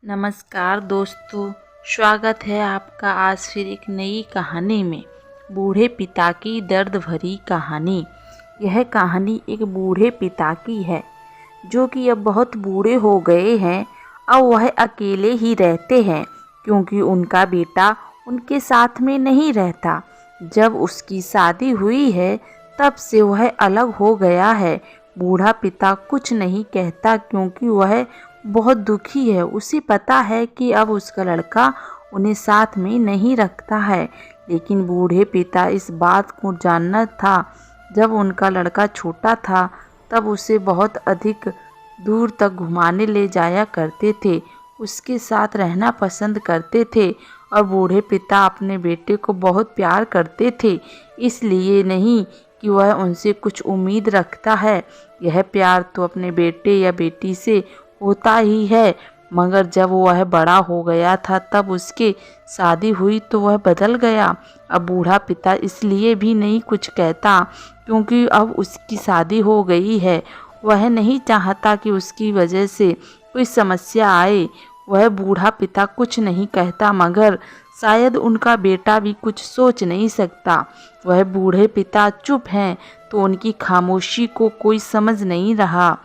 नमस्कार दोस्तों, स्वागत है आपका आज फिर एक नई कहानी में। बूढ़े पिता की दर्द भरी कहानी। यह कहानी एक बूढ़े पिता की है जो कि अब बहुत बूढ़े हो गए हैं। अब वह अकेले ही रहते हैं क्योंकि उनका बेटा उनके साथ में नहीं रहता। जब उसकी शादी हुई है तब से वह अलग हो गया है। बूढ़ा पिता कुछ नहीं कहता क्योंकि वह बहुत दुखी है। उसे पता है कि अब उसका लड़का उन्हें साथ में नहीं रखता है, लेकिन बूढ़े पिता इस बात को जानना था। जब उनका लड़का छोटा था तब उसे बहुत अधिक दूर तक घुमाने ले जाया करते थे, उसके साथ रहना पसंद करते थे और बूढ़े पिता अपने बेटे को बहुत प्यार करते थे। इसलिए नहीं कि वह उनसे कुछ उम्मीद रखता है, यह प्यार तो अपने बेटे या बेटी से होता ही है। मगर जब वह बड़ा हो गया था तब उसकी शादी हुई तो वह बदल गया। अब बूढ़ा पिता इसलिए भी नहीं कुछ कहता क्योंकि अब उसकी शादी हो गई है। वह नहीं चाहता कि उसकी वजह से कोई समस्या आए। वह बूढ़ा पिता कुछ नहीं कहता, मगर शायद उनका बेटा भी कुछ सोच नहीं सकता। वह बूढ़े पिता चुप हैं तो उनकी खामोशी को कोई समझ नहीं रहा।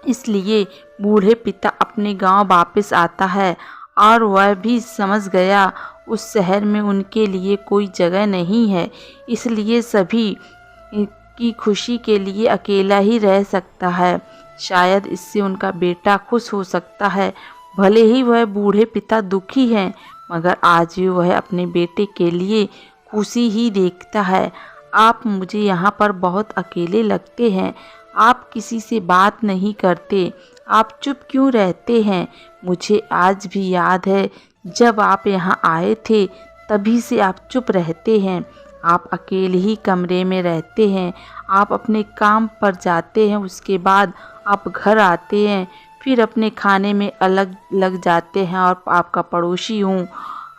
इसलिए बूढ़े पिता अपने गांव वापस आता है और वह भी समझ गया उस शहर में उनके लिए कोई जगह नहीं है, इसलिए सभी की खुशी के लिए अकेला ही रह सकता है। शायद इससे उनका बेटा खुश हो सकता है। भले ही वह बूढ़े पिता दुखी हैं, मगर आज भी वह अपने बेटे के लिए खुशी ही देखता है। आप मुझे यहाँ पर बहुत अकेले लगते हैं। आप किसी से बात नहीं करते, आप चुप क्यों रहते हैं? मुझे आज भी याद है जब आप यहाँ आए थे तभी से आप चुप रहते हैं। आप अकेले ही कमरे में रहते हैं। आप अपने काम पर जाते हैं, उसके बाद आप घर आते हैं, फिर अपने खाने में अलग लग जाते हैं और आपका पड़ोसी हूँ।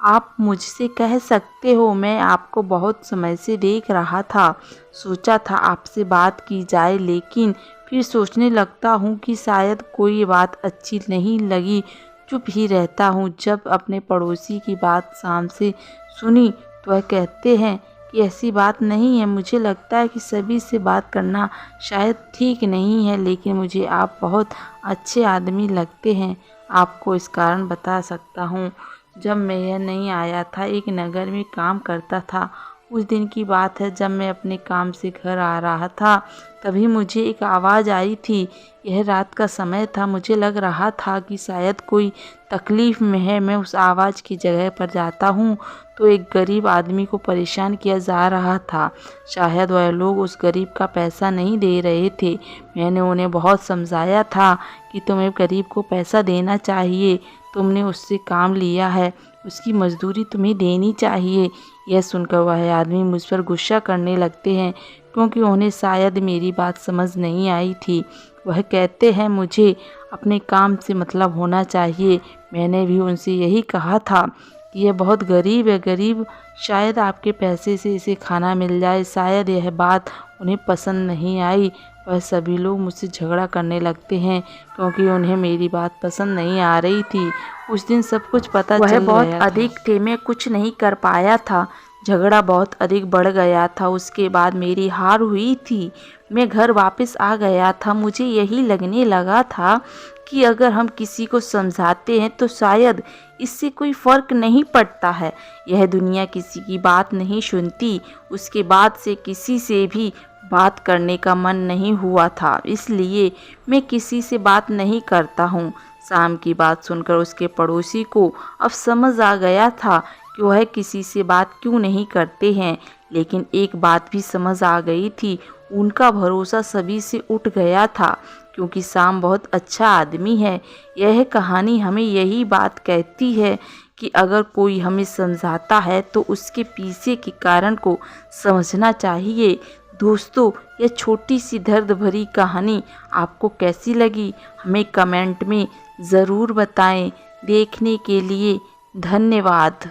आप मुझसे कह सकते हो, मैं आपको बहुत समय से देख रहा था, सोचा था आपसे बात की जाए, लेकिन फिर सोचने लगता हूँ कि शायद कोई बात अच्छी नहीं लगी, चुप ही रहता हूँ। जब अपने पड़ोसी की बात शाम से सुनी तो वह कहते हैं कि ऐसी बात नहीं है। मुझे लगता है कि सभी से बात करना शायद ठीक नहीं है, लेकिन मुझे आप बहुत अच्छे आदमी लगते हैं। आपको इस कारण बता सकता हूँ। जब मैं यह नहीं आया था, एक नगर में काम करता था। उस दिन की बात है, जब मैं अपने काम से घर आ रहा था तभी मुझे एक आवाज़ आई थी। यह रात का समय था। मुझे लग रहा था कि शायद कोई तकलीफ़ में है। मैं उस आवाज़ की जगह पर जाता हूँ तो एक गरीब आदमी को परेशान किया जा रहा था। शायद वह लोग उस गरीब का पैसा नहीं दे रहे थे। मैंने उन्हें बहुत समझाया था कि तुम्हें गरीब को पैसा देना चाहिए, तुमने उससे काम लिया है, उसकी मजदूरी तुम्हें देनी चाहिए। यह सुनकर वह आदमी मुझ पर गुस्सा करने लगते हैं क्योंकि उन्हें शायद मेरी बात समझ नहीं आई थी। वह कहते हैं मुझे अपने काम से मतलब होना चाहिए। मैंने भी उनसे यही कहा था कि यह बहुत गरीब है, गरीब शायद आपके पैसे से इसे खाना मिल जाए। शायद यह बात उन्हें पसंद नहीं आई। वह सभी लोग मुझसे झगड़ा करने लगते हैं क्योंकि उन्हें मेरी बात पसंद नहीं आ रही थी। उस दिन सब कुछ पता चल गया था। वह बहुत अधिक थे, मैं कुछ नहीं कर पाया था। झगड़ा बहुत अधिक बढ़ गया था। उसके बाद मेरी हार हुई थी। मैं घर वापस आ गया था। मुझे यही लगने लगा था कि अगर हम किसी को समझाते हैं तो शायद इससे कोई फ़र्क नहीं पड़ता है। यह दुनिया किसी की बात नहीं सुनती। उसके बाद से किसी से भी बात करने का मन नहीं हुआ था, इसलिए मैं किसी से बात नहीं करता हूँ। शाम की बात सुनकर उसके पड़ोसी को अब समझ आ गया था कि वह किसी से बात क्यों नहीं करते हैं, लेकिन एक बात भी समझ आ गई थी, उनका भरोसा सभी से उठ गया था क्योंकि शाम बहुत अच्छा आदमी है। यह कहानी हमें यही बात कहती है कि अगर कोई हमें समझाता है तो उसके पीछे के कारण को समझना चाहिए। दोस्तों, यह छोटी सी दर्द भरी कहानी आपको कैसी लगी, हमें कमेंट में ज़रूर बताएं। देखने के लिए धन्यवाद।